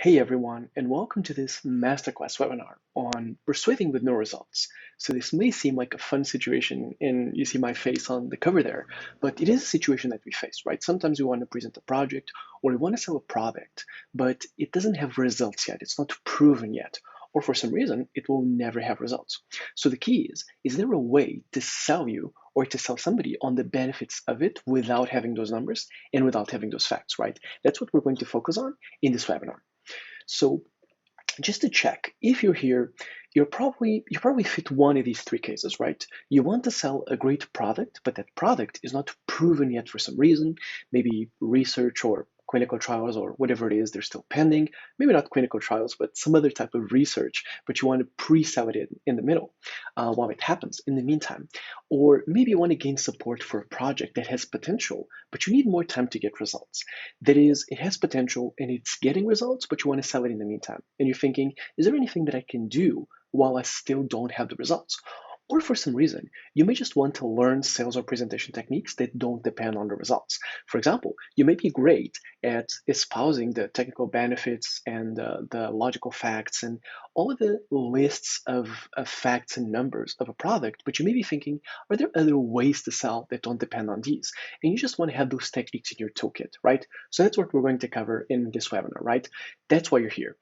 Hey everyone, and welcome to this Masterclass webinar on persuading with no results. So this may seem like a fun situation, and you see my face on the cover there, but it is a situation that we face, right? Sometimes we want to present a project or we want to sell a product, but it doesn't have results yet. It's not proven yet. Or for some reason, it will never have results. So the key is there a way to sell you or to sell somebody on the benefits of it without having those numbers and without having those facts, right? That's what we're going to focus on in this webinar. So just to check, if you're here, you probably fit one of these three cases, right? You want to sell a great product, but that product is not proven yet for some reason, maybe research or clinical trials or whatever it is, they're still pending. Maybe not clinical trials, but some other type of research, but you want to pre-sell it in the middle while it happens in the meantime. Or maybe you want to gain support for a project that has potential, but you need more time to get results. That is, it has potential and it's getting results, but you want to sell it in the meantime. And you're thinking, is there anything that I can do while I still don't have the results? Or for some reason, you may just want to learn sales or presentation techniques that don't depend on the results. For example, you may be great at espousing the technical benefits and the logical facts and all of the lists of facts and numbers of a product, but you may be thinking, are there other ways to sell that don't depend on these? And you just want to have those techniques in your toolkit, right? So that's what we're going to cover in this webinar, right? That's why you're here.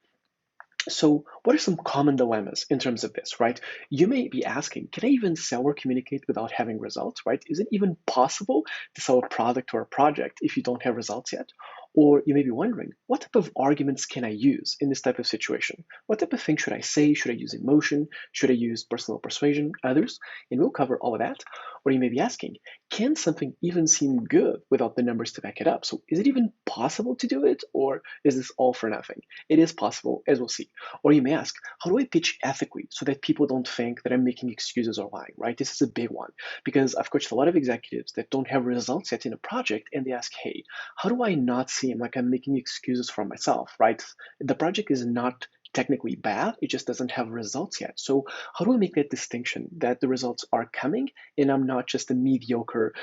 So what are some common dilemmas in terms of this, right? You may be asking, can I even sell or communicate without having results, right? Is it even possible to sell a product or a project if you don't have results yet? Or you may be wondering, what type of arguments can I use in this type of situation? What type of thing should I say? Should I use emotion? Should I use personal persuasion? Others? And we'll cover all of that. Or you may be asking, can something even seem good without the numbers to back it up? So is it even possible to do it? Or is this all for nothing? It is possible, as we'll see. Or you may ask, how do I pitch ethically so that people don't think that I'm making excuses or lying, right? This is a big one because I've coached a lot of executives that don't have results yet in a project and they ask, hey, how do I not seem like I'm making excuses for myself, right? The project is not technically bad, it just doesn't have results yet. So how do I make that distinction that the results are coming and I'm not just a mediocre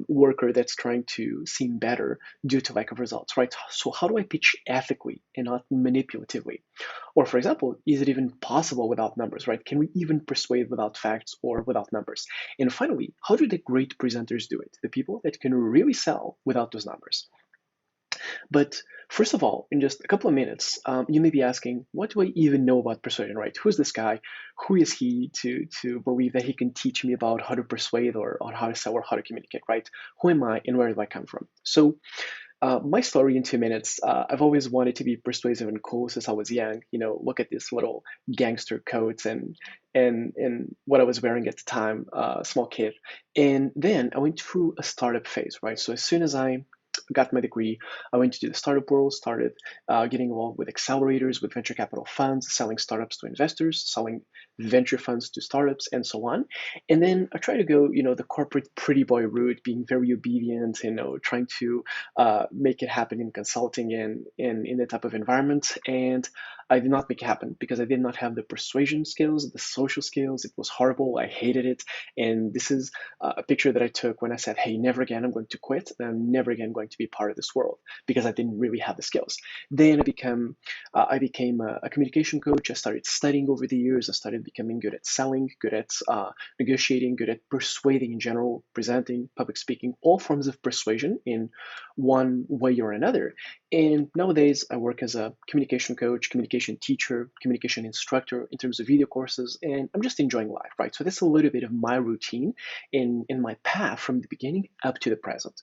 worker that's trying to seem better due to lack of results, right? So how do I pitch ethically and not manipulatively? Or for example, is it even possible without numbers, right? Can we even persuade without facts or without numbers? And finally, how do the great presenters do it? The people that can really sell without those numbers. But first of all, in just a couple of minutes, you may be asking, what do I even know about persuasion, right? Who's this guy? Who is he to believe that he can teach me about how to persuade or on how to sell or how to communicate, right? Who am I and where do I come from? So my story in 2 minutes. I've always wanted to be persuasive and cool since I was young. You know, look at this little gangster coat and what I was wearing at the time, small kid. And then I went through a startup phase, right? So as soon as I got my degree, I went to the startup world, started getting involved with accelerators, with venture capital funds, selling startups to investors, selling venture funds to startups, and so on. And then I tried to go, the corporate pretty boy route, being very obedient, trying to make it happen in consulting and in that type of environment. And I did not make it happen because I did not have the persuasion skills, the social skills. It was horrible. I hated it. And this is a picture that I took when I said, hey, never again I'm going to quit. And I'm never again going to be part of this world because I didn't really have the skills. Then I became a communication coach. I started studying over the years. I started becoming good at selling, good at negotiating, good at persuading in general, presenting, public speaking, all forms of persuasion in one way or another. And nowadays, I work as a communication coach, communication teacher, communication instructor in terms of video courses, and I'm just enjoying life, right? So that's a little bit of my routine in my path from the beginning up to the present.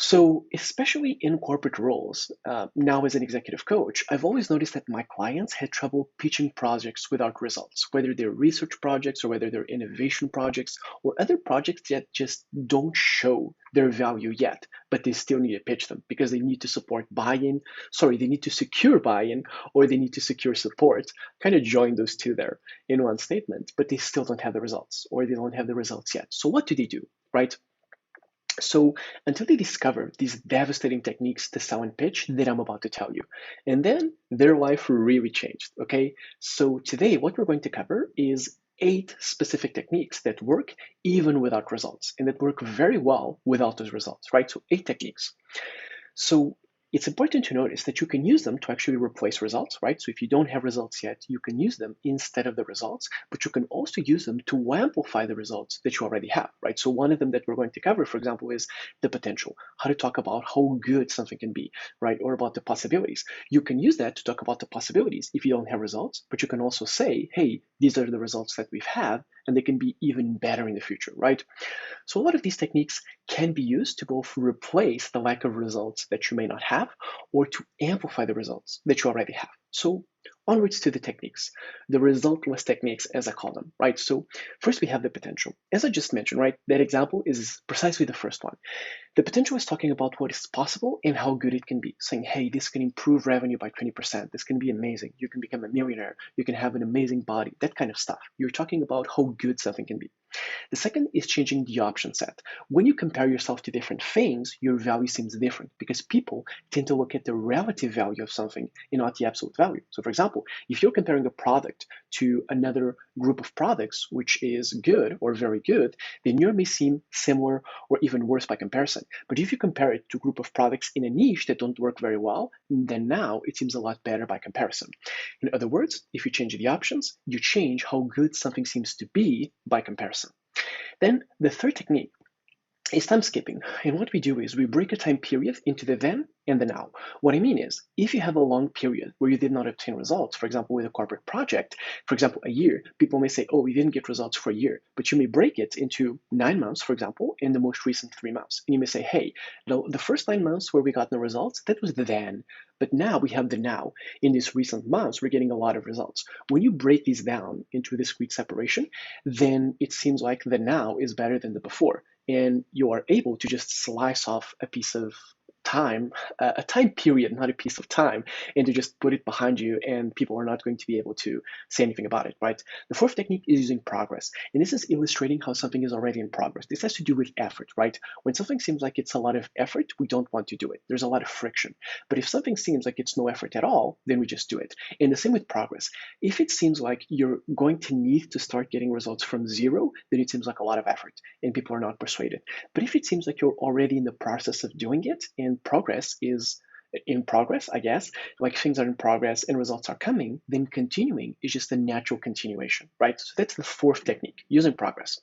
So, especially in corporate roles, now as an executive coach, I've always noticed that my clients had trouble pitching projects without results, whether they're research projects or whether they're innovation projects or other projects that just don't show their value yet, but they still need to pitch them because they need to support buy-in. Sorry, they need to secure buy-in or they need to secure support. Kind of join those two there in one statement, but they still don't have the results or they don't have the results yet. So, what do, right? So until they discover these devastating techniques to sell and pitch that I'm about to tell you, and then their life really changed, okay? So today what we're going to cover is 8 specific techniques that work even without results and that work very well without those results, right? So 8 techniques. So it's important to notice that you can use them to actually replace results, right? So if you don't have results yet, you can use them instead of the results, but you can also use them to amplify the results that you already have, right? So one of them that we're going to cover, for example, is the potential, how to talk about how good something can be, right? Or about the possibilities. You can use that to talk about the possibilities if you don't have results, but you can also say, hey, these are the results that we've had, and they can be even better in the future, right? So a lot of these techniques can be used to both replace the lack of results that you may not have or to amplify the results that you already have. So onwards to the techniques, the resultless techniques as I call them, right? So first we have the potential. As I just mentioned, right, that example is precisely the first one. The potential is talking about what is possible and how good it can be, saying, hey, this can improve revenue by 20%. This can be amazing. You can become a millionaire. You can have an amazing body, that kind of stuff. You're talking about how good something can be. The second is changing the option set. When you compare yourself to different things, your value seems different because people tend to look at the relative value of something and not the absolute value. So, for example, if you're comparing a product to another group of products, which is good or very good, then yours may seem similar or even worse by comparison. But if you compare it to a group of products in a niche that don't work very well, then now it seems a lot better by comparison. In other words, if you change the options, you change how good something seems to be by comparison. Then the third technique is time skipping. And what we do is we break a time period into the then and the now. What I mean is, if you have a long period where you did not obtain results, for example, with a corporate project, for example, a year, people may say, oh, we didn't get results for a year, but you may break it into 9 months, for example, and the most recent 3 months. And you may say, hey, the first 9 months where we got no results, that was the then, but now we have the now. In these recent months, we're getting a lot of results. When you break these down into a discrete separation, then it seems like the now is better than the before. And you are able to just slice off a piece of time, a time period, not a piece of time, and to just put it behind you, and people are not going to be able to say anything about it, right? The fourth technique is using progress, and this is illustrating how something is already in progress. This has to do with effort, right? When something seems like it's a lot of effort, we don't want to do it. There's a lot of friction. But if something seems like it's no effort at all, then we just do it. And the same with progress. If it seems like you're going to need to start getting results from zero, then it seems like a lot of effort, and people are not persuaded. But if it seems like you're already in the process of doing it and progress is in progress, I guess, like things are in progress and results are coming, then continuing is just a natural continuation, right? So that's the fourth technique, using progress.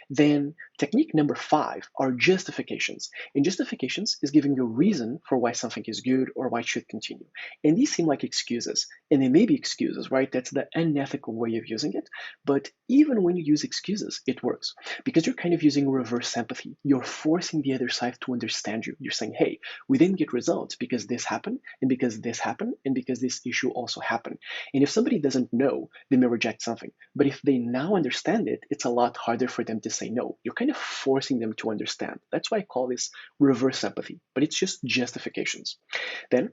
Then technique number 5 are justifications. And justifications is giving a reason for why something is good or why it should continue. And these seem like excuses, and they may be excuses, right? That's the unethical way of using it. But even when you use excuses, it works because you're kind of using reverse empathy. You're forcing the other side to understand you. You're saying, hey, we didn't get results because this happened, and because this happened, and because this issue also happened. And if somebody doesn't know, they may reject something. But if they now understand it, it's a lot harder for them to say no. You're kind of forcing them to understand. That's why I call this reverse empathy, but it's just justifications. Then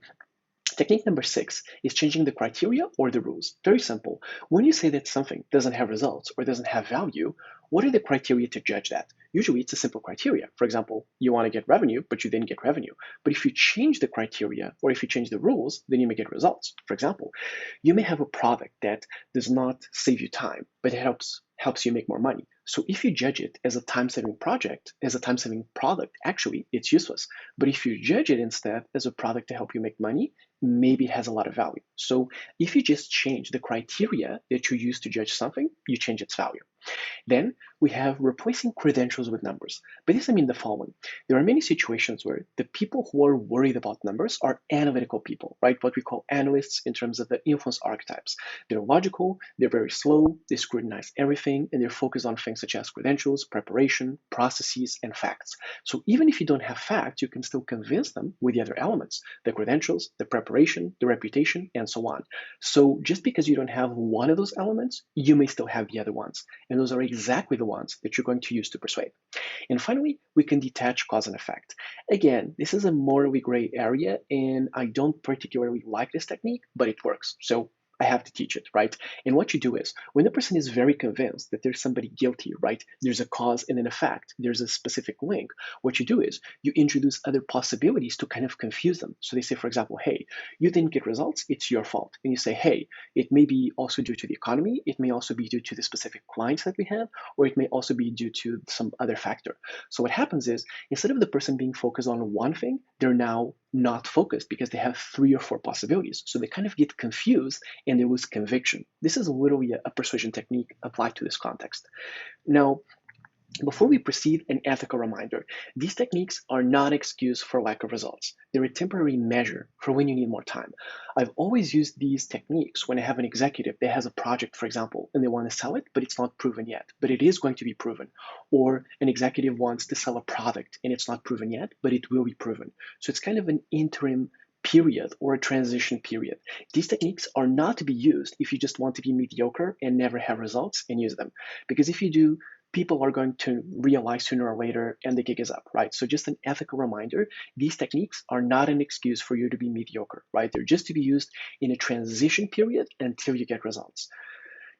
technique number 6 is changing the criteria or the rules. Very simple. When you say that something doesn't have results or doesn't have value, what are the criteria to judge that? Usually it's a simple criteria. For example, you want to get revenue, but you didn't get revenue. But if you change the criteria or if you change the rules, then you may get results. For example, you may have a product that does not save you time, but it helps you make more money. So if you judge it as a time-saving project, as a time-saving product, actually, it's useless. But if you judge it instead as a product to help you make money, maybe it has a lot of value. So if you just change the criteria that you use to judge something, you change its value. Then we have replacing credentials with numbers. By this I mean the following. There are many situations where the people who are worried about numbers are analytical people, right? What we call analysts in terms of the influence archetypes. They're logical, they're very slow, they scrutinize everything, and they're focused on things such as credentials, preparation, processes, and facts. So even if you don't have facts, you can still convince them with the other elements, the credentials, the preparation, the reputation, and so on. So just because you don't have one of those elements, you may still have the other ones. And those are exactly the ones that you're going to use to persuade. And finally, we can detach cause and effect. Again, this is a morally gray area, and I don't particularly like this technique, but it works. So I have to teach it, right? And what you do is, when the person is very convinced that there's somebody guilty, right? There's a cause and an effect, there's a specific link. What you do is, you introduce other possibilities to kind of confuse them. So they say, for example, hey, you didn't get results, it's your fault. And you say, hey, it may be also due to the economy, it may also be due to the specific clients that we have, or it may also be due to some other factor. So what happens is, instead of the person being focused on one thing, they're now not focused because they have 3 or 4 possibilities. So they kind of get confused and they lose conviction. This is literally a persuasion technique applied to this context. Now, before we proceed, an ethical reminder. These techniques are not an excuse for lack of results. They're a temporary measure for when you need more time. I've always used these techniques when I have an executive that has a project, for example, and they want to sell it, but it's not proven yet, but it is going to be proven. Or an executive wants to sell a product and it's not proven yet, but it will be proven. So it's kind of an interim period or a transition period. These techniques are not to be used if you just want to be mediocre and never have results and use them. Because if you do, people are going to realize sooner or later and the gig is up, right? So just an ethical reminder, these techniques are not an excuse for you to be mediocre, right? They're just to be used in a transition period until you get results.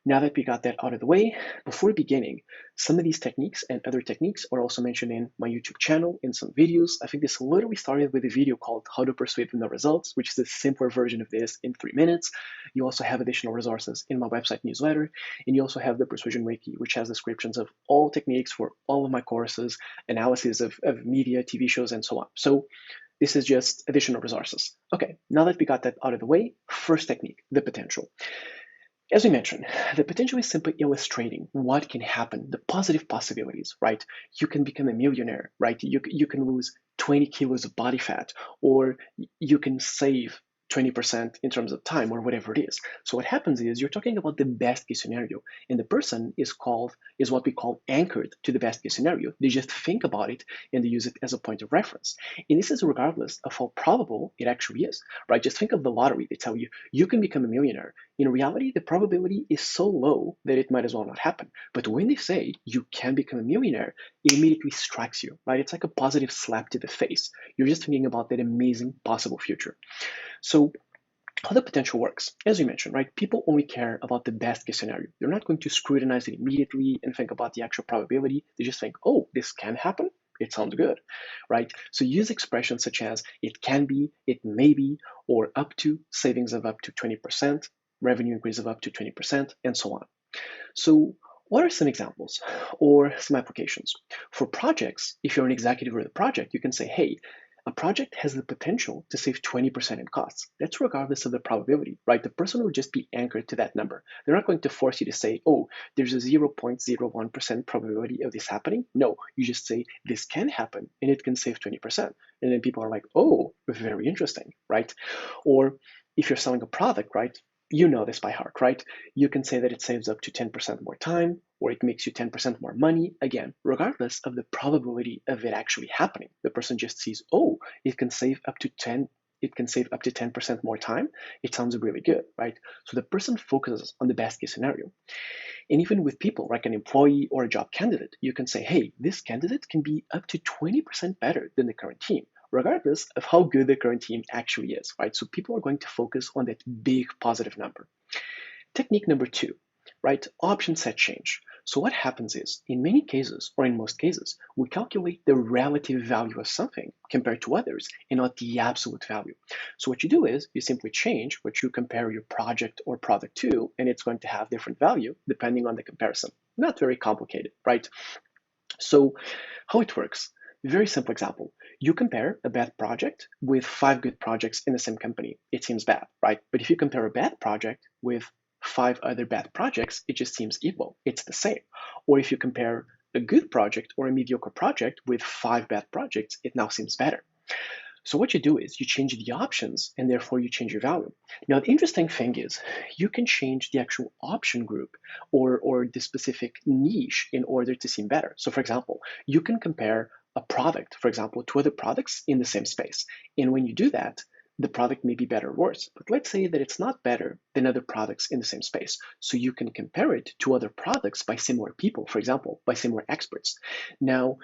Now that we got that out of the way, before beginning, some of these techniques and other techniques are also mentioned in my YouTube channel in some videos. I think this literally started with a video called How to Persuade with No Results, which is a simpler version of this in 3 minutes. You also have additional resources in my website newsletter, and you also have the Persuasion Wiki, which has descriptions of all techniques for all of my courses, analysis of media, TV shows, and so on. So this is just additional resources. Okay, now that we got that out of the way, first technique, the potential. As we mentioned, the potential is simply illustrating what can happen, the positive possibilities, right? You can become a millionaire, right? You can lose 20 kilos of body fat, or you can save 20% in terms of time, or whatever it is. So what happens is you're talking about the best case scenario, and the person is what we call anchored to the best case scenario. They just think about it and they use it as a point of reference. And this is regardless of how probable it actually is, right? Just think of the lottery. They tell you you can become a millionaire. In reality, the probability is so low that it might as well not happen. But when they say you can become a millionaire, it immediately strikes you, right? It's like a positive slap to the face. You're just thinking about that amazing possible future. So how the potential works, as you mentioned, right? People only care about the best case scenario. They're not going to scrutinize it immediately and think about the actual probability. They just think, oh, this can happen. It sounds good, right? So use expressions such as it can be, it may be, or up to, savings of up to 20%, revenue increase of up to 20%, and so on. So what are some examples or some applications? For projects, if you're an executive of the project, you can say, hey, a project has the potential to save 20% in costs. That's regardless of the probability, right? The person will just be anchored to that number. They're not going to force you to say, oh, there's a 0.01% probability of this happening. No, you just say this can happen and it can save 20%. And then people are like, oh, very interesting, right? Or if you're selling a product, right? You know this by heart, right? You can say that it saves up to 10% more time, or it makes you 10% more money. Again, regardless of the probability of it actually happening, the person just sees, oh, it can save up to 10% more time. It sounds really good, right? So the person focuses on the best case scenario. And even with people like an employee or a job candidate, you can say, hey, this candidate can be up to 20% better than the current team, regardless of how good the current team actually is, right? So people are going to focus on that big positive number. Technique number 2, right? Option set change. So what happens is, in many cases, or in most cases, we calculate the relative value of something compared to others and not the absolute value. So what you do is you simply change what you compare your project or product to, and it's going to have different value depending on the comparison. Not very complicated, right? So how it works, very simple example. You compare a bad project with 5 good projects in the same company. It seems bad, right? But if you compare a bad project with 5 other bad projects, it just seems equal. It's the same. Or if you compare a good project or a mediocre project with 5 bad projects, it now seems better. So what you do is you change the options and therefore you change your value. Now, the interesting thing is you can change the actual option group or the specific niche in order to seem better. So for example, you can compare a product, for example, to other products in the same space. And when you do that, the product may be better or worse. But let's say that it's not better than other products in the same space. So you can compare it to other products by similar people, for example, by similar experts. Now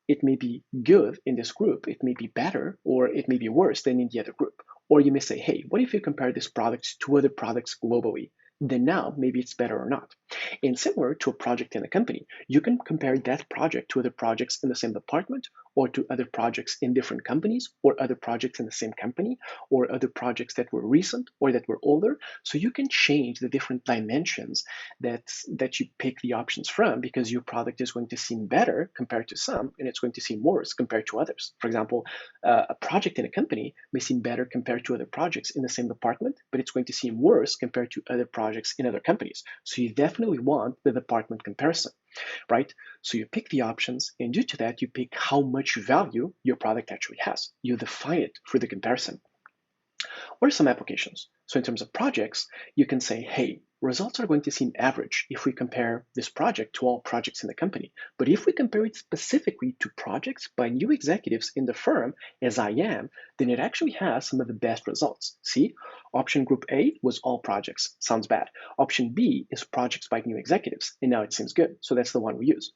it may be good in this group, it may be better, or it may be worse than in the other group. Or you may say, hey, what if you compare this product to other products globally? Then now maybe it's better or not. And similar to a project in a company, you can compare that project to other projects in the same department or to other projects in different companies, or other projects in the same company, or other projects that were recent or that were older. So you can change the different dimensions that you pick the options from, because your product is going to seem better compared to some, and it's going to seem worse compared to others. For example, a project in a company may seem better compared to other projects in the same department, but it's going to seem worse compared to other projects in other companies. So you definitely want the department comparison, right? So you pick the options, and due to that, you pick how much value your product actually has. You define it for the comparison. What are some applications? So in terms of projects, you can say, hey, results are going to seem average if we compare this project to all projects in the company. But if we compare it specifically to projects by new executives in the firm, as I am, then it actually has some of the best results. See, option group A was all projects. Sounds bad. Option B is projects by new executives, and now it seems good. So that's the one we use.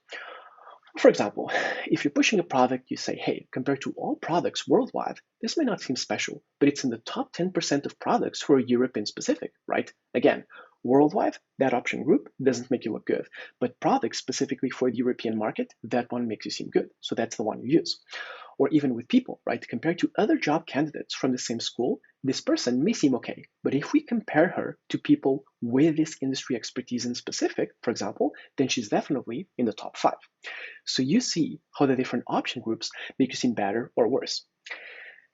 For example, if you're pushing a product, you say, hey, compared to all products worldwide, this may not seem special, but it's in the top 10% of products for Europe in specific, right? Again, worldwide, that option group doesn't make you look good, but products specifically for the European market, that one makes you seem good. So that's the one you use. Or even with people, right? Compared to other job candidates from the same school, this person may seem okay. But if we compare her to people with this industry expertise in specific, for example, then she's definitely in the top 5. So you see how the different option groups make you seem better or worse.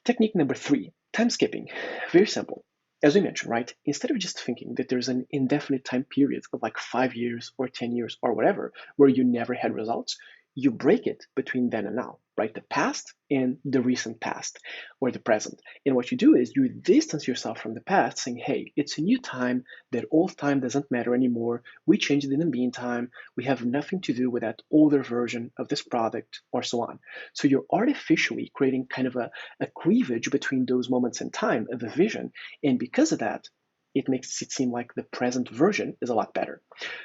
Technique number 3, time skipping. Very simple. As we mentioned, right? Instead of just thinking that there's an indefinite time period of like 5 years or 10 years or whatever, where you never had results, you break it between then and now, right? The past and the recent past, or the present. And what you do is you distance yourself from the past, saying, hey, it's a new time, that old time doesn't matter anymore. We changed it in the meantime. We have nothing to do with that older version of this product, or so on. So you're artificially creating kind of a cleavage between those moments in time of a vision. And because of that, it makes it seem like the present version is a lot better.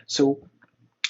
So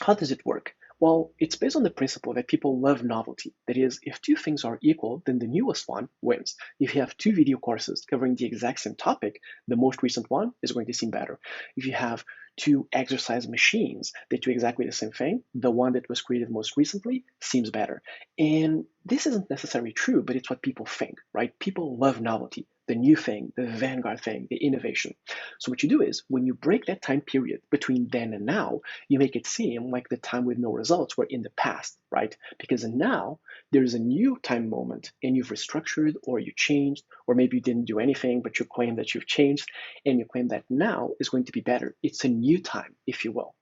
how does it work? Well, it's based on the principle that people love novelty. That is, if two things are equal, then the newest one wins. If you have 2 video courses covering the exact same topic, the most recent one is going to seem better. If you have 2 exercise machines that do exactly the same thing, the one that was created most recently seems better. And this isn't necessarily true, but it's what people think, right? People love novelty, the new thing, the vanguard thing, the innovation. So what you do is, when you break that time period between then and now, you make it seem like the time with no results were in the past, right? Because now there's a new time moment, and you've restructured, or you changed, or maybe you didn't do anything, but you claim that you've changed, and you claim that now is going to be better. It's a new time, if you will.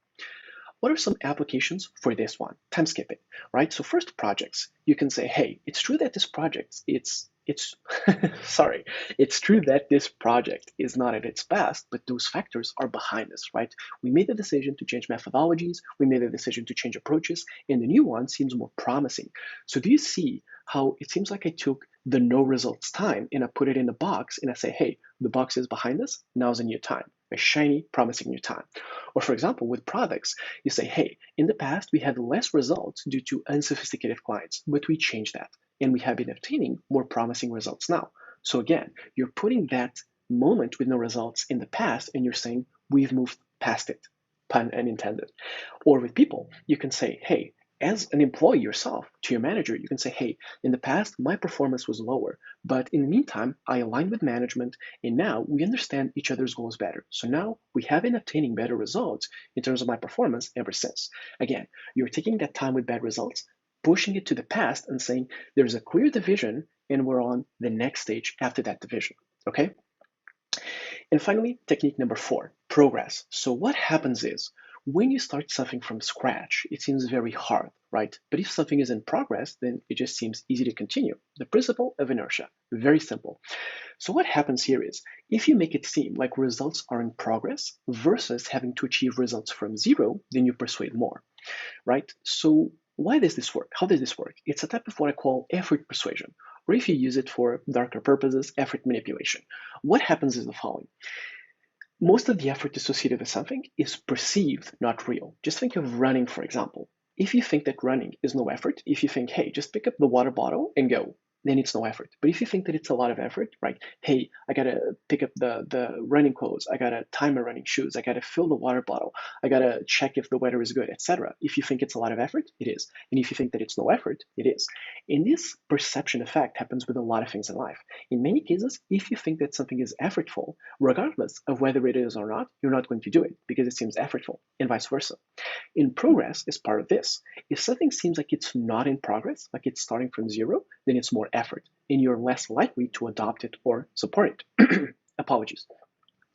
What are some applications for this one? Time skipping, right? So first, projects. You can say, hey, it's true that this project, it's sorry, it's true that this project is not at its best, but those factors are behind us, right? We made the decision to change methodologies, we made the decision to change approaches, and the new one seems more promising. So do you see how it seems like I took the no results time and I put it in a box and I say, hey, the box is behind us, now's a new time, a shiny, promising new time. Or for example, with products, you say, hey, in the past we had less results due to unsophisticated clients, but we changed that, and we have been obtaining more promising results now. So again, you're putting that moment with no results in the past, and you're saying, we've moved past it, pun unintended. Or with people, you can say, hey, as an employee yourself, to your manager, you can say, hey, in the past, my performance was lower, but in the meantime, I aligned with management, and now we understand each other's goals better. So now we have been obtaining better results in terms of my performance ever since. Again, you're taking that time with bad results, pushing it to the past, and saying, there's a clear division, and we're on the next stage after that division, okay? And finally, technique number 4, progress. So what happens is, when you start something from scratch, it seems very hard, right? But if something is in progress, then it just seems easy to continue. The principle of inertia, very simple. So what happens here is, if you make it seem like results are in progress versus having to achieve results from zero, then you persuade more, right? So why does this work? How does this work? It's a type of what I call effort persuasion, or if you use it for darker purposes, effort manipulation. What happens is the following. Most of the effort associated with something is perceived, not real. Just think of running, for example. If you think that running is no effort, if you think, hey, just pick up the water bottle and go, then it's no effort. But if you think that it's a lot of effort, right? Hey, I gotta pick up the running clothes, I gotta tie my running shoes, I gotta fill the water bottle, I gotta check if the weather is good, etc. If you think it's a lot of effort, it is. And if you think that it's no effort, it is. And this perception effect happens with a lot of things in life. In many cases, if you think that something is effortful, regardless of whether it is or not, you're not going to do it because it seems effortful, and vice versa. In progress is part of this. If something seems like it's not in progress, like it's starting from zero, then it's more effort, and you're less likely to adopt it or support it. Apologies.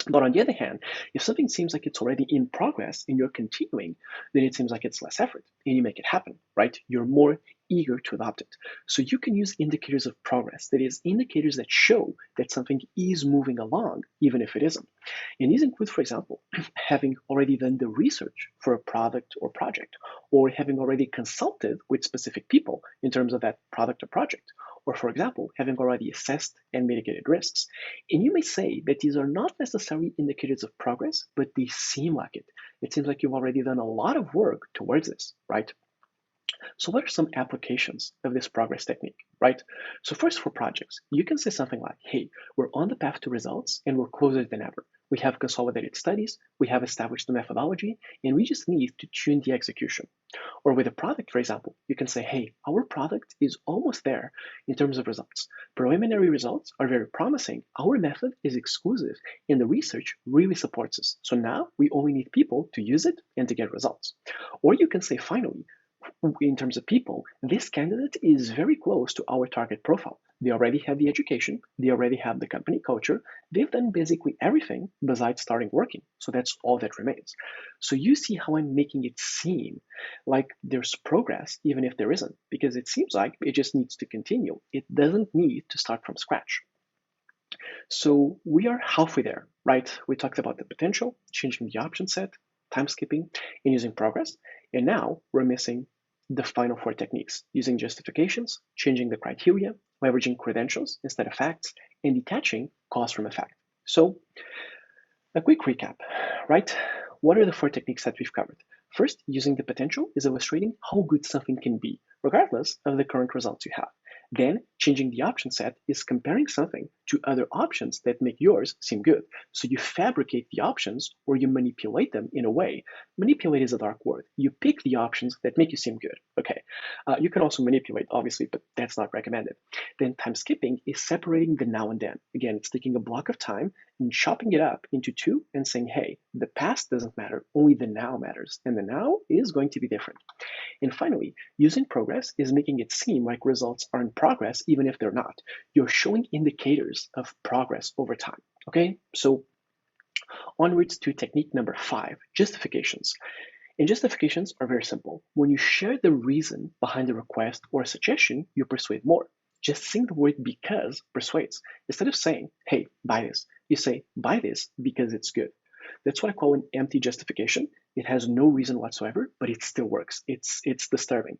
But on the other hand, if something seems like it's already in progress and you're continuing, then it seems like it's less effort and you make it happen, right? You're more eager to adopt it. So you can use indicators of progress, that is, indicators that show that something is moving along, even if it isn't. And these include, for example, having already done the research for a product or project, or having already consulted with specific people in terms of that product or project, or, for example, having already assessed and mitigated risks. And you may say that these are not necessarily indicators of progress, but they seem like it. It seems like you've already done a lot of work towards this, right? So what are some applications of this progress technique, right? So first, for projects, you can say something like, hey, we're on the path to results and we're closer than ever. We have consolidated studies, we have established the methodology, and we just need to tune the execution. Or with a product, for example, you can say, hey, our product is almost there in terms of results. Preliminary results are very promising. Our method is exclusive, and the research really supports us. So now we only need people to use it and to get results. Or you can say, finally, in terms of people, this candidate is very close to our target profile. They already have the education, they already have the company culture, they've done basically everything besides starting working. So that's all that remains. So you see how I'm making it seem like there's progress, even if there isn't, because it seems like it just needs to continue. It doesn't need to start from scratch. So we are halfway there, right? We talked about the potential, changing the option set, time skipping, and using progress. And now we're missing the final four techniques, using justifications, changing the criteria, leveraging credentials instead of facts, and detaching cause from effect. So a quick recap, right? What are the four techniques that we've covered? First, using the potential is illustrating how good something can be, regardless of the current results you have. Then, changing the option set is comparing something to other options that make yours seem good. So you fabricate the options or you manipulate them in a way. Manipulate is a dark word. You pick the options that make you seem good. Okay. You can also manipulate, obviously, but that's not recommended. Then time skipping is separating the now and then. Again, it's taking a block of time and chopping it up into two and saying, hey, the past doesn't matter, only the now matters. And the now is going to be different. And finally, using progress is making it seem like results are in progress even if they're not. You're showing indicators of progress over time. Okay, so onwards to technique number 5, justifications. And justifications are very simple. When you share the reason behind the request or suggestion, you persuade more. Just saying the word because persuades. Instead of saying, hey, buy this, you say, buy this because it's good. That's what I call an empty justification. It has no reason whatsoever, but it still works. It's disturbing.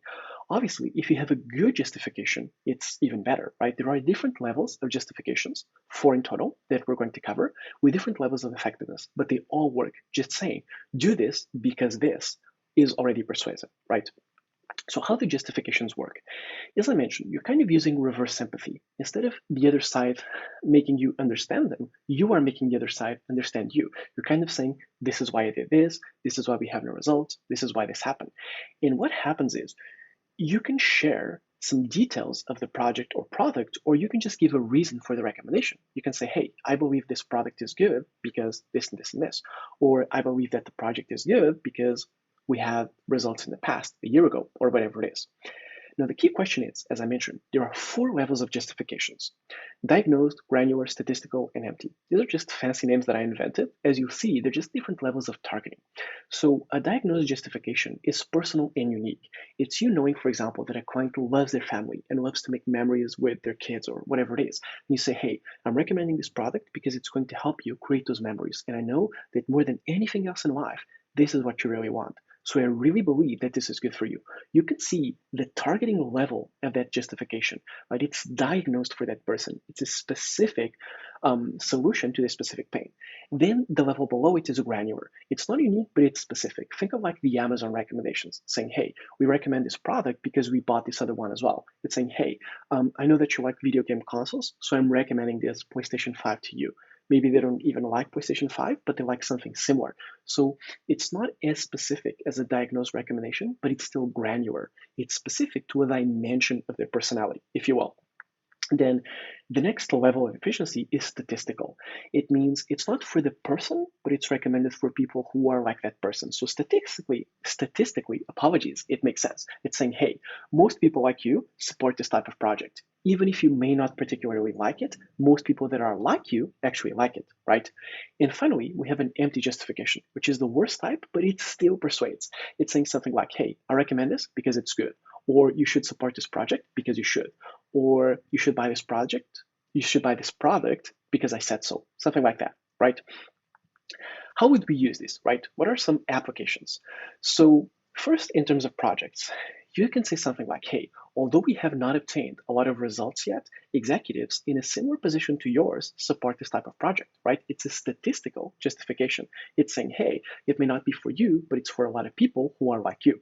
Obviously, if you have a good justification, it's even better, right? There are different levels of justifications, 4 in total, that we're going to cover, with different levels of effectiveness, but they all work. Just saying, do this because this is already persuasive, right? So how do justifications work? As I mentioned, you're kind of using reverse sympathy. Instead of the other side making you understand them, you are making the other side understand you. You're kind of saying, this is why I did this is why we have no results, this is why this happened. And what happens is you can share some details of the project or product, or you can just give a reason for the recommendation. You can say, hey, I believe this product is good because this and this and this, or I believe that the project is good because we had results in the past, a year ago, or whatever it is. Now, the key question is, as I mentioned, there are 4 levels of justifications: diagnosed, granular, statistical, and empty. These are just fancy names that I invented. As you see, they're just different levels of targeting. So a diagnosed justification is personal and unique. It's you knowing, for example, that a client loves their family and loves to make memories with their kids or whatever it is. And you say, hey, I'm recommending this product because it's going to help you create those memories. And I know that more than anything else in life, this is what you really want. So I really believe that this is good for you. You can see the targeting level of that justification, right? It's diagnosed for that person. It's a specific solution to the specific pain. Then the level below it is granular. It's not unique, but it's specific. Think of like the Amazon recommendations saying, hey, we recommend this product because we bought this other one as well. It's saying, hey, I know that you like video game consoles, so I'm recommending this PlayStation 5 to you. Maybe they don't even like PlayStation 5, but they like something similar. So it's not as specific as a diagnosed recommendation, but it's still granular. It's specific to a dimension of their personality, if you will. Then the next level of efficiency is statistical. It means it's not for the person, but it's recommended for people who are like that person. So statistically, apologies, it makes sense. It's saying, hey, most people like you support this type of project. Even if you may not particularly like it, most people that are like you actually like it, right? And finally, we have an empty justification, which is the worst type, but it still persuades. It's saying something like, hey, I recommend this because it's good, or you should support this project because you should, or you should buy this product because I said so, something like that, right? How would we use this, right? What are some applications? So first, in terms of projects, you can say something like, hey, although we have not obtained a lot of results yet, executives in a similar position to yours support this type of project, right? It's a statistical justification. It's saying, hey, it may not be for you, but it's for a lot of people who are like you.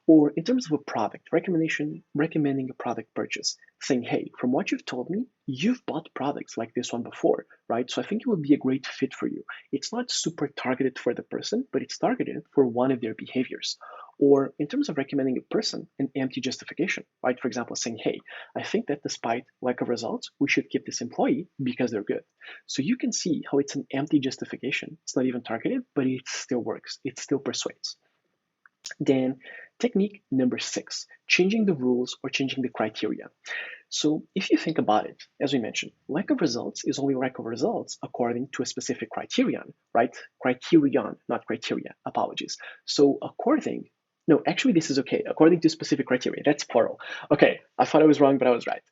Or in terms of a product, recommending a product purchase, saying, hey, from what you've told me, you've bought products like this one before, right? So I think it would be a great fit for you. It's not super targeted for the person, but it's targeted for one of their behaviors. Or in terms of recommending a person, an empty justification, right? For example, saying, hey, I think that despite lack of results, we should keep this employee because they're good. So you can see how it's an empty justification. It's not even targeted, but it still works. It still persuades. Then technique number 6, changing the rules or changing the criteria. So if you think about it, as we mentioned, lack of results is only lack of results according to a specific criterion, right? Criterion, not criteria, apologies. So no, actually this is okay, according to specific criteria, that's plural. Okay, I thought I was wrong, but I was right.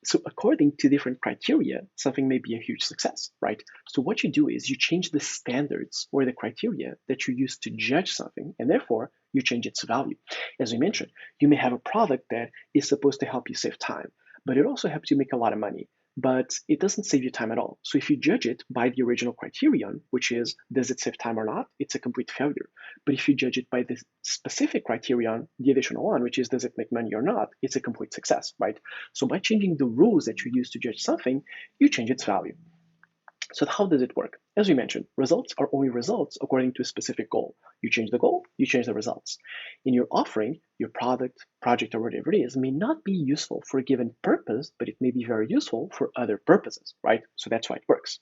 So according to different criteria, something may be a huge success, right? So what you do is you change the standards or the criteria that you use to judge something, and therefore you change its value. As we mentioned, you may have a product that is supposed to help you save time, but it also helps you make a lot of money. But it doesn't save you time at all. So if you judge it by the original criterion, which is does it save time or not, it's a complete failure. But if you judge it by the specific criterion, the additional one, which is does it make money or not, it's a complete success, right? So by changing the rules that you use to judge something, you change its value. So how does it work? As we mentioned, results are only results according to a specific goal. You change the goal, you change the results. In your offering, your product, project, or whatever it is may not be useful for a given purpose, but it may be very useful for other purposes, right? So that's why it works.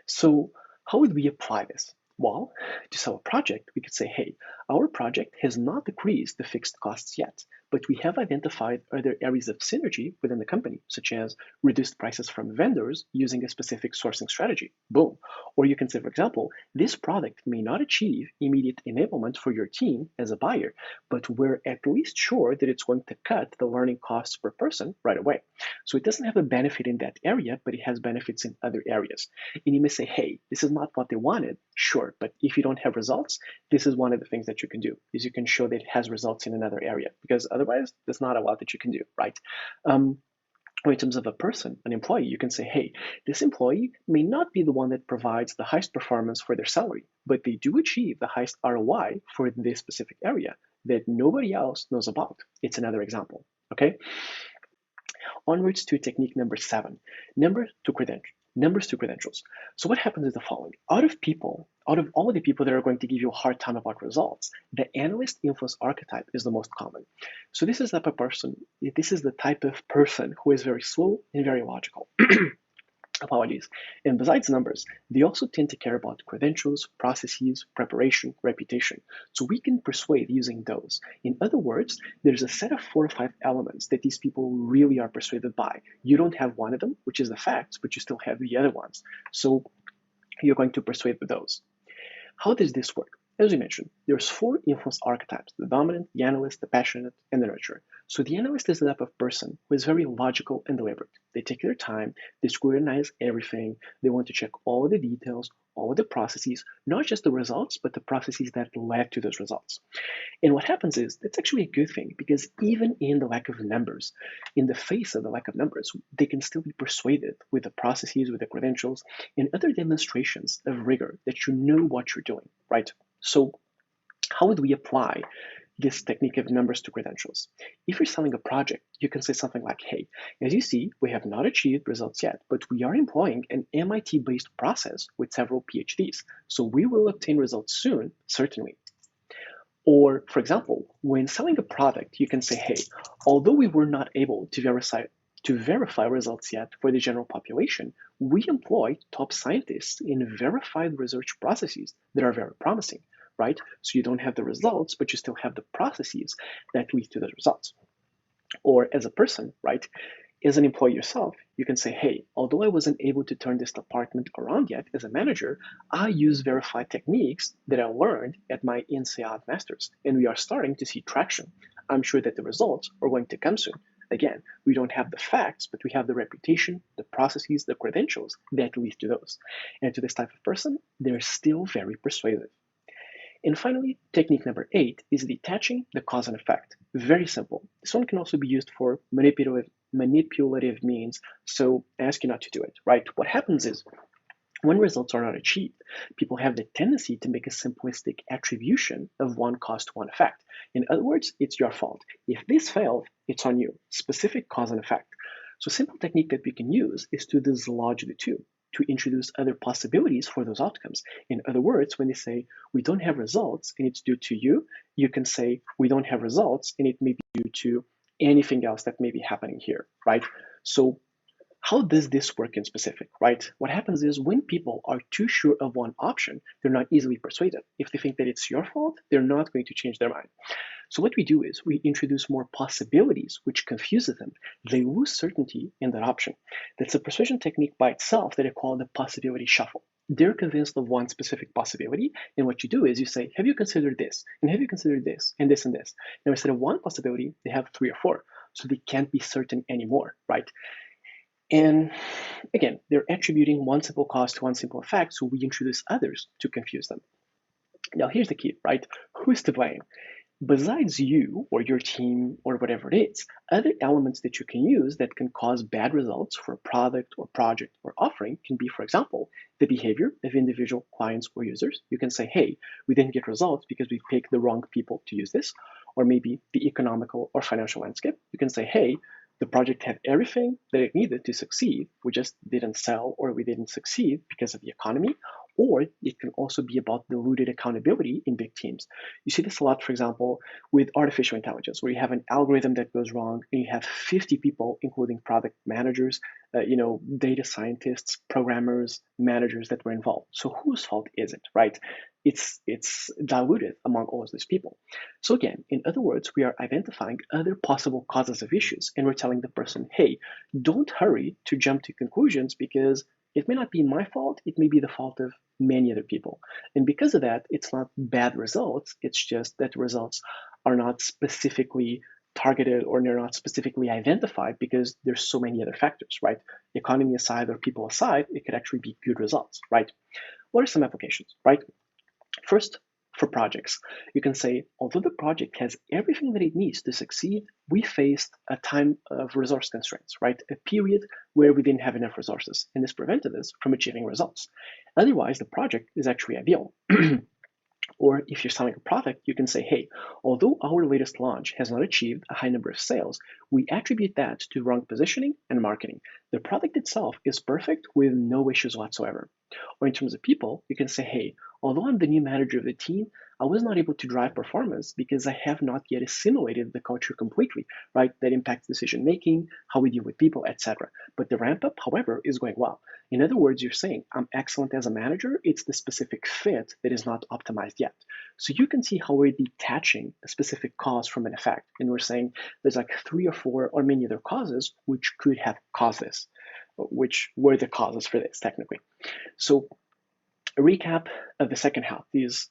So how would we apply this? Well, to sell a project, we could say, hey, our project has not decreased the fixed costs yet, but we have identified other areas of synergy within the company, such as reduced prices from vendors using a specific sourcing strategy. Boom. Or you can say, for example, this product may not achieve immediate enablement for your team as a buyer, but we're at least sure that it's going to cut the learning costs per person right away. So it doesn't have a benefit in that area, but it has benefits in other areas. And you may say, hey, this is not what they wanted. Sure, but if you don't have results, this is one of the things that you can do, is you can show that it has results in another area, because otherwise there's not a lot that you can do, right? Or in terms of a person, an employee, you can say, hey, this employee may not be the one that provides the highest performance for their salary, but they do achieve the highest ROI for this specific area that nobody else knows about. It's another example, okay? Onwards to technique number 7, numbers to credentials. So what happens is the following. Out of all of the people that are going to give you a hard time about results, the analyst influence archetype is the most common. So this is the type of person who is very slow and very logical. Apologies. And besides numbers, they also tend to care about credentials, processes, preparation, reputation. So we can persuade using those. In other words, there's a set of 4 or 5 elements that these people really are persuaded by. You don't have one of them, which is the facts, but you still have the other ones. So you're going to persuade with those. How does this work? As we mentioned, there's 4 influence archetypes: the dominant, the analyst, the passionate, and the nurturer. So the analyst is the type of person who is very logical and deliberate. They take their time, they scrutinize everything, they want to check all the details, all the processes, not just the results, but the processes that led to those results. And what happens is that's actually a good thing because even in the lack of numbers, in the face of the lack of numbers, they can still be persuaded with the processes, with the credentials, and other demonstrations of rigor that you know what you're doing, right? So how would we apply this technique of numbers to credentials? If you're selling a project, you can say something like, hey, as you see, we have not achieved results yet, but we are employing an MIT-based process with several PhDs. So we will obtain results soon, certainly. Or, for example, when selling a product, you can say, hey, although we were not able to verify results yet for the general population, we employ top scientists in verified research processes that are very promising, right? So you don't have the results, but you still have the processes that lead to those results. Or as a person, right? As an employee yourself, you can say, hey, although I wasn't able to turn this department around yet as a manager, I use verified techniques that I learned at my INSEAD Masters, and we are starting to see traction. I'm sure that the results are going to come soon. Again, we don't have the facts, but we have the reputation, the processes, the credentials that lead to those. And to this type of person, they're still very persuasive. And finally, technique number 8 is detaching the cause and effect. Very simple. This one can also be used for manipulative means, so I ask you not to do it, right? What happens is when results are not achieved, people have the tendency to make a simplistic attribution of one cause to one effect. In other words, it's your fault. If this failed, it's on you. Specific cause and effect. So a simple technique that we can use is to dislodge the two, to introduce other possibilities for those outcomes. In other words, when they say, we don't have results and it's due to you, you can say, we don't have results and it may be due to anything else that may be happening here, right? So how does this work in specific, right? What happens is when people are too sure of one option, they're not easily persuaded. If they think that it's your fault, they're not going to change their mind. So what we do is we introduce more possibilities, which confuses them. They lose certainty in that option. That's a persuasion technique by itself that I call the possibility shuffle. They're convinced of one specific possibility, and what you do is you say, have you considered this? And have you considered this? And this and this. Now instead of one possibility, they have 3 or 4. So they can't be certain anymore, right? And again, they're attributing one simple cause to one simple effect, so we introduce others to confuse them. Now, here's the key, right? Who's to blame? Besides you or your team or whatever it is, other elements that you can use that can cause bad results for a product or project or offering can be, for example, the behavior of individual clients or users. You can say, hey, we didn't get results because we picked the wrong people to use this, or maybe the economical or financial landscape. You can say, hey, the project had everything that it needed to succeed. We just didn't sell or we didn't succeed because of the economy. Or it can also be about diluted accountability in big teams. You see this a lot, for example, with artificial intelligence, where you have an algorithm that goes wrong and you have 50 people, including product managers, data scientists, programmers, managers that were involved. So whose fault is it, right? It's diluted among all of these people. So again, in other words, we are identifying other possible causes of issues, and we're telling the person, hey, don't hurry to jump to conclusions because it may not be my fault, it may be the fault of many other people. And because of that, it's not bad results, it's just that results are not specifically targeted or they're not specifically identified because there's so many other factors, right? Economy aside or people aside, it could actually be good results, right? What are some applications, right? First, for projects, you can say, although the project has everything that it needs to succeed, we faced a time of resource constraints, right? A period where we didn't have enough resources, and this prevented us from achieving results. Otherwise, the project is actually ideal. Or if you're selling a product, you can say, hey, although our latest launch has not achieved a high number of sales, we attribute that to wrong positioning and marketing. The product itself is perfect with no issues whatsoever. Or in terms of people, you can say, hey, although I'm the new manager of the team, I was not able to drive performance because I have not yet assimilated the culture completely, right? That impacts decision making, how we deal with people, etc. But the ramp up, however, is going well. In other words, you're saying, I'm excellent as a manager, it's the specific fit that is not optimized yet. So you can see how we're detaching a specific cause from an effect. And we're saying there's like 3 or 4 or many other causes which could have caused this, which were the causes for this technically. So a recap of the second half, these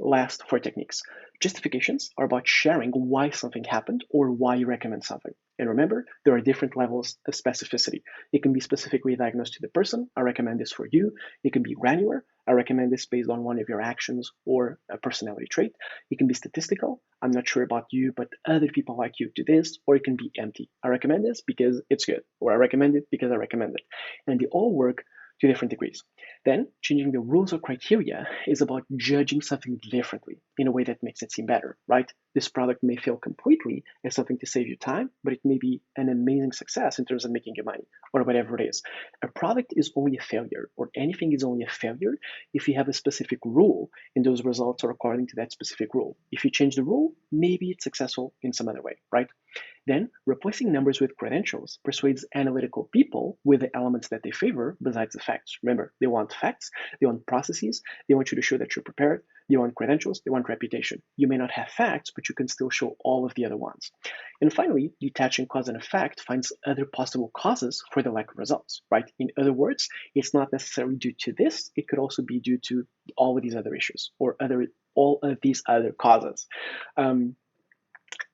Last, four techniques. Justifications are about sharing why something happened or why you recommend something. And remember, there are different levels of specificity. It can be specifically diagnosed to the person. I recommend this for you. It can be granular. I recommend this based on one of your actions or a personality trait. It can be statistical. I'm not sure about you, but other people like you do this. Or it can be empty. I recommend this because it's good. Or I recommend it because I recommend it. And they all work to different degrees. Then, changing the rules or criteria is about judging something differently in a way that makes it seem better, right? This product may fail completely as something to save you time, but it may be an amazing success in terms of making you money or whatever it is. A product is only a failure, or anything is only a failure if you have a specific rule and those results are according to that specific rule. If you change the rule, maybe it's successful in some other way, right? Then, replacing numbers with credentials persuades analytical people with the elements that they favor besides the facts. Remember, they want facts, they want processes, they want you to show that you're prepared, they want credentials, they want reputation. You may not have facts, but you can still show all of the other ones. And finally, detaching cause and effect finds other possible causes for the lack of results, right? In other words, it's not necessarily due to this, it could also be due to all of these other issues or all of these other causes.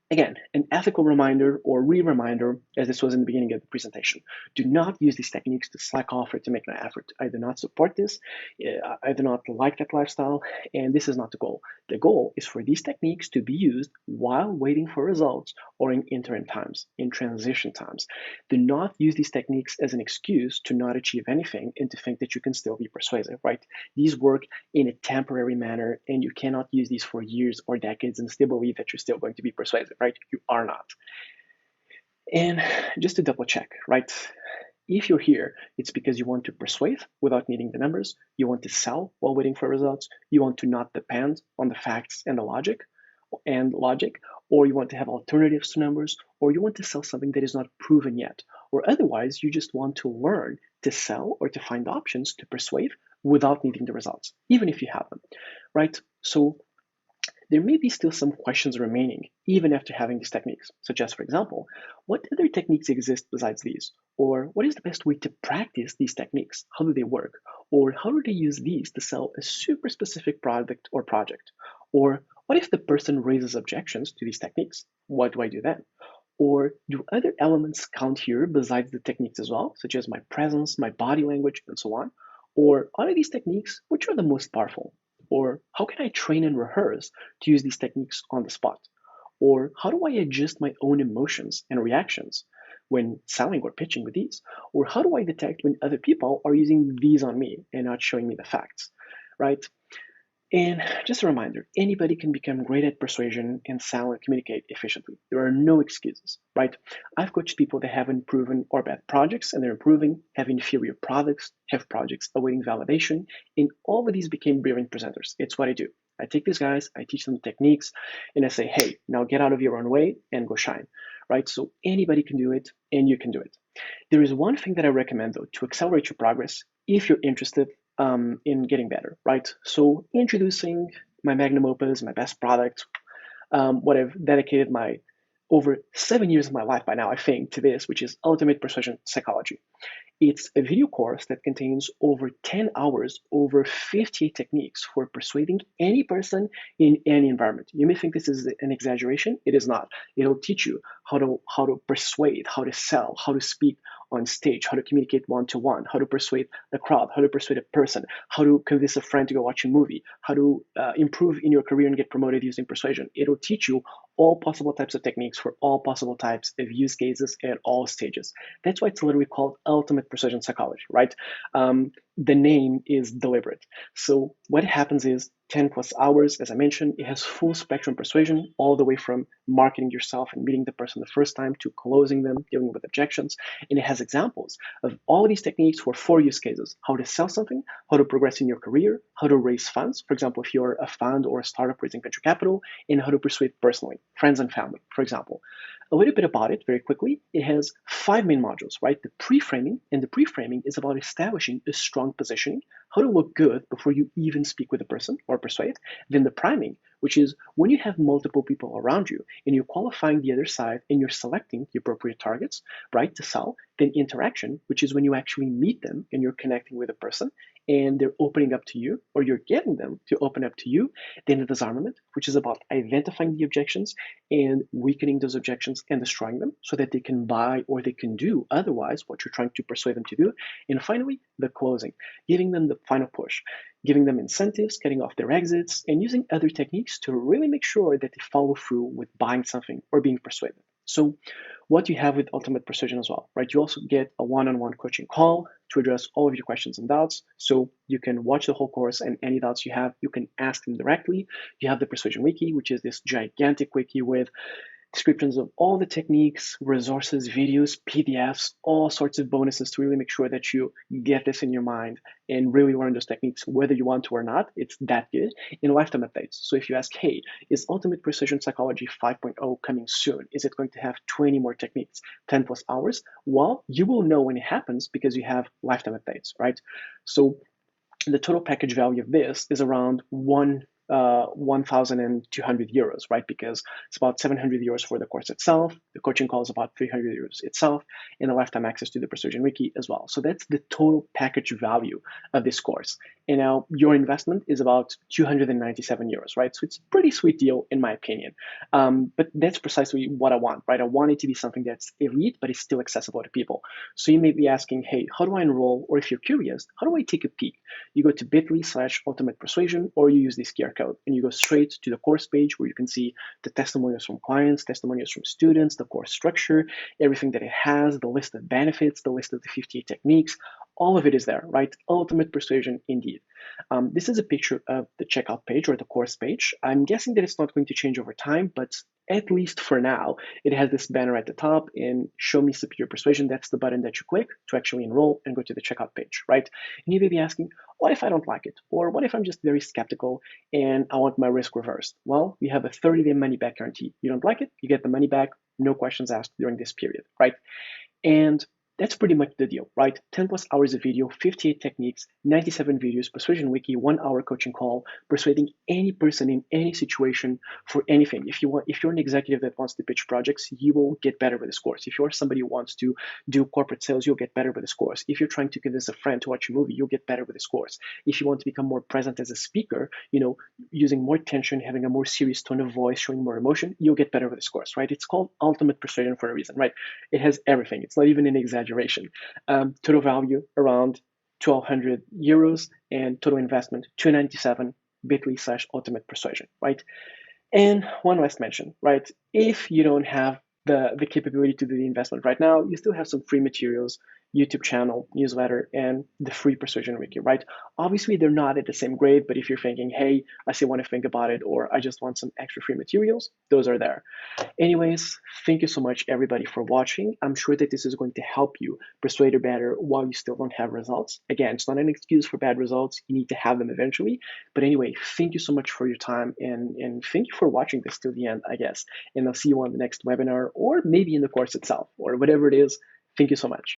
Again, an ethical reminder or re-reminder, as this was in the beginning of the presentation. Do not use these techniques to slack off or to make no effort. I do not support this. I do not like that lifestyle, and this is not the goal. The goal is for these techniques to be used while waiting for results or in interim times, in transition times. Do not use these techniques as an excuse to not achieve anything and to think that you can still be persuasive, right? These work in a temporary manner, and you cannot use these for years or decades and still believe that you're still going to be persuasive, right? You are not. And just to double check, right? If you're here, it's because you want to persuade without needing the numbers, you want to sell while waiting for results, you want to not depend on the facts and the logic, or you want to have alternatives to numbers, or you want to sell something that is not proven yet, or otherwise you just want to learn to sell or to find options to persuade without needing the results, even if you have them, right? So there may be still some questions remaining even after having these techniques, such as, for example, what other techniques exist besides these? Or what is the best way to practice these techniques? How do they work? Or how do they use these to sell a super specific product or project? Or what if the person raises objections to these techniques? What do I do then? Or do other elements count here besides the techniques as well, such as my presence, my body language, and so on? Or out of these techniques, which are the most powerful? Or how can I train and rehearse to use these techniques on the spot? Or how do I adjust my own emotions and reactions when selling or pitching with these? Or how do I detect when other people are using these on me and not showing me the facts, right? And just a reminder, anybody can become great at persuasion and sell and communicate efficiently. There are no excuses, right? I've coached people that haven't proven or bad projects and they're improving, have inferior products, have projects awaiting validation, and all of these became brilliant presenters. It's what I do. I take these guys, I teach them the techniques, and I say, hey, now get out of your own way and go shine, right? So anybody can do it, and you can do it. There is one thing that I recommend, though, to accelerate your progress if you're interested in getting better, right? So introducing my magnum opus, my best product, what I've dedicated my over 7 years of my life by now, I think, to this, which is Ultimate Persuasion Psychology. It's a video course that contains over 10 hours, over 58 techniques for persuading any person in any environment. You may think this is an exaggeration. It is not. It'll teach you how to persuade, how to sell, how to speak on stage, how to communicate one-to-one, how to persuade the crowd, how to persuade a person, how to convince a friend to go watch a movie, how to improve in your career and get promoted using persuasion. It'll teach you all possible types of techniques for all possible types of use cases at all stages. That's why it's literally called Ultimate Persuasion Psychology, right? The name is deliberate. So what happens is 10 plus hours, as I mentioned, it has full spectrum persuasion, all the way from marketing yourself and meeting the person the first time to closing them, dealing with objections. And it has examples of all these techniques for 4 use cases: how to sell something, how to progress in your career, how to raise funds, for example, if you're a fund or a startup raising venture capital, and how to persuade personally, friends and family, for example. A little bit about it very quickly. It has 5 main modules, right? The pre-framing, and the pre-framing is about establishing a strong positioning, how to look good before you even speak with a person or persuade. Then the priming, which is when you have multiple people around you and you're qualifying the other side and you're selecting the appropriate targets, right, to sell. Then interaction, which is when you actually meet them and you're connecting with a person and they're opening up to you, or you're getting them to open up to you. Then the disarmament, which is about identifying the objections and weakening those objections and destroying them so that they can buy or they can do otherwise what you're trying to persuade them to do. And finally, the closing, giving them the final push, giving them incentives, cutting off their exits, and using other techniques to really make sure that they follow through with buying something or being persuaded. So what you have with Ultimate Persuasion as well, right? You also get a one-on-one coaching call to address all of your questions and doubts. So you can watch the whole course and any doubts you have, you can ask them directly. You have the Persuasion Wiki, which is this gigantic wiki with descriptions of all the techniques, resources, videos, PDFs, all sorts of bonuses to really make sure that you get this in your mind and really learn those techniques, whether you want to or not. It's that good. In lifetime updates. So if you ask, hey, is Ultimate Precision Psychology 5.0 coming soon? Is it going to have 20 more techniques, 10 plus hours? Well, you will know when it happens because you have lifetime updates, right? So the total package value of this is around 1,200 euros, right? Because it's about 700 euros for the course itself. The coaching call is about 300 euros itself, and the lifetime access to the Persuasion Wiki as well. So that's the total package value of this course. And now your investment is about 297 euros, right? So it's a pretty sweet deal in my opinion. But that's precisely what I want, right? I want it to be something that's elite, but it's still accessible to people. So you may be asking, hey, how do I enroll? Or if you're curious, how do I take a peek? You go to bit.ly/ultimate persuasion, or you use this QR code and you go straight to the course page where you can see the testimonials from clients, testimonials from students, the course structure, everything that it has, the list of benefits, the list of the 58 techniques. All of it is there, right? Ultimate persuasion indeed. This is a picture of the checkout page or the course page. I'm guessing that it's not going to change over time, but at least for now, it has this banner at the top and show me superior persuasion. That's the button that you click to actually enroll and go to the checkout page, right? And you may be asking, what if I don't like it? Or what if I'm just very skeptical and I want my risk reversed? Well, we have a 30-day money back guarantee. You don't like it, you get the money back, no questions asked during this period, right? And that's pretty much the deal, right? 10 plus hours of video, 58 techniques, 97 videos, Persuasion Wiki, 1 hour coaching call, persuading any person in any situation for anything. If you're an executive that wants to pitch projects, you will get better with this course. If you're somebody who wants to do corporate sales, you'll get better with this course. If you're trying to convince a friend to watch a movie, you'll get better with this course. If you want to become more present as a speaker, using more tension, having a more serious tone of voice, showing more emotion, you'll get better with this course, right? It's called Ultimate Persuasion for a reason, right? It has everything. It's not even an exaggeration. Total value around 1,200 euros and total investment 297 bit.ly/ultimate persuasion, right? And one last mention, right? If you don't have the capability to do the investment right now, you still have some free materials, YouTube channel, newsletter, and the free Persuasion Wiki, right? Obviously, they're not at the same grade, but if you're thinking, hey, I still want to think about it, or I just want some extra free materials, those are there. Anyways, thank you so much, everybody, for watching. I'm sure that this is going to help you persuade her better while you still don't have results. Again, it's not an excuse for bad results. You need to have them eventually. But anyway, thank you so much for your time, and thank you for watching this till the end, I guess. And I'll see you on the next webinar, or maybe in the course itself, or whatever it is. Thank you so much.